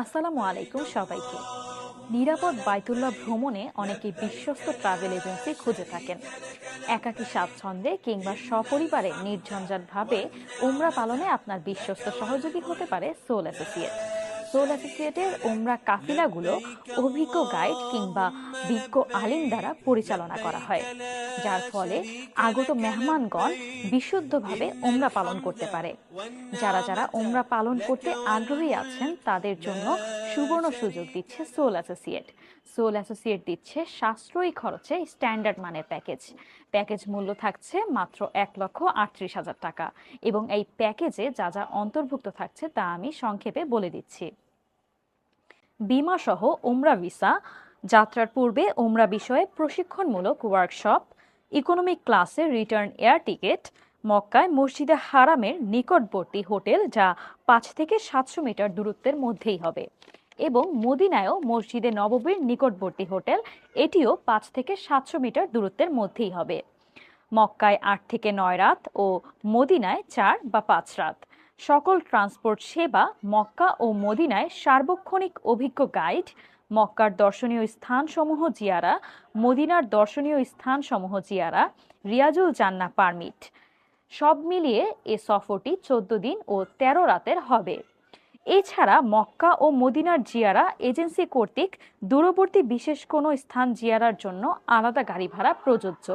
আসসালামু আলাইকুম সবাইকে। নিরাপদ বাইতুল্লাহ ভ্রমণে অনেকে বিশ্বস্ত ট্রাভেল এজেন্সি খুঁজে থাকেন। একাকী স্বাচ্ছন্দ্যে কিংবা সপরিবারে নির্ঝঞ্ঝাটভাবে উমরা পালনে আপনার বিশ্বস্ত সহযোগী হতে পারে সোল অ্যাসোসিয়েট। সোল অ্যাসোসিয়েটের উমরা কাফিলাগুলো অভিজ্ঞ গাইড কিংবা বিজ্ঞ আলিম দ্বারা পরিচালনা করা হয়, যার ফলে আগত মেহমানগণ বিশুদ্ধভাবে উমরা পালন করতে পারে। যারা যারা ওমরা পালন করতে আগ্রহী আছেন তাদের জন্য সুবর্ণ সুযোগ দিচ্ছে সোল অ্যাসোসিয়েট। সোল অ্যাসোসিয়েট দিচ্ছে সাশ্রয়ী খরচে স্ট্যান্ডার্ড মানের প্যাকেজ মূল্য থাকছে মাত্র 1,38,000 টাকা। এবং এই প্যাকেজে যা যা অন্তর্ভুক্ত থাকছে তা আমি সংক্ষেপে বলে দিচ্ছি। বিমা সহ ওমরা ভিসা, যাত্রার পূর্বে ওমরা বিষয়ে প্রশিক্ষণমূলক ওয়ার্কশপ, ইকোনমিক ক্লাসে রিটার্ন এয়ার টিকিট, মক্কায় মসজিদে হারামের নিকটবর্তী হোটেল যা 5 থেকে 700 মিটার দূরত্বের মধ্যেই হবে, এবং মদিনায়ও মসজিদে নববীর নিকটবর্তী হোটেল, এটিও 5 থেকে 700 মিটার দূরত্বের মধ্যেই হবে। মক্কায় 8 থেকে 9 রাত ও মদিনায় 4 বা 5 রাত। সকল ট্রান্সপোর্ট সেবা মক্কা ও মদিনায় সার্বক্ষণিক অভিজ্ঞ গাইড, মক্কার দর্শনীয় স্থানসমূহ জিয়ারা, মদিনার দর্শনীয় স্থানসমূহ জিয়ারা, রিয়াজুল জান্নাহ পারমিট। সব মিলিয়ে এ সফরটি 14 দিন ও 13 রাতের হবে। এছাড়া মক্কা ও মদিনার জিয়ারা এজেন্সি কর্তৃক দূরবর্তী বিশেষ কোনো স্থান জিয়ারার জন্য আলাদা গাড়ি ভাড়া প্রযোজ্য।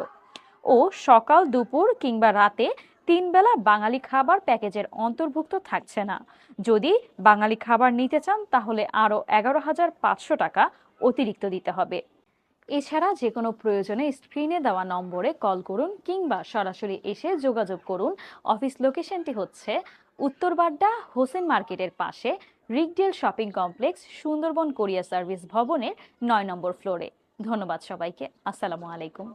ও সকাল, দুপুর কিংবা রাতে 3 বেলা বাঙালি খাবার প্যাকেজের অন্তর্ভুক্ত থাকছে না। যদি বাঙালি খাবার নিতে চান তাহলে আরও 11,500 টাকা অতিরিক্ত দিতে হবে। এছাড়া যে কোনো প্রয়োজনে স্ক্রিনে দেওয়া নম্বরে কল করুন কিংবা সরাসরি এসে যোগাযোগ করুন। অফিস লোকেশনটি হচ্ছে উত্তরবাড্ডা হোসেন মার্কেটের পাশে রিগডেল শপিং কমপ্লেক্স, সুন্দরবন কোরিয়ার সার্ভিস ভবনের 9 নম্বর ফ্লোরে। ধন্যবাদ সবাইকে। আসসালামু আলাইকুম।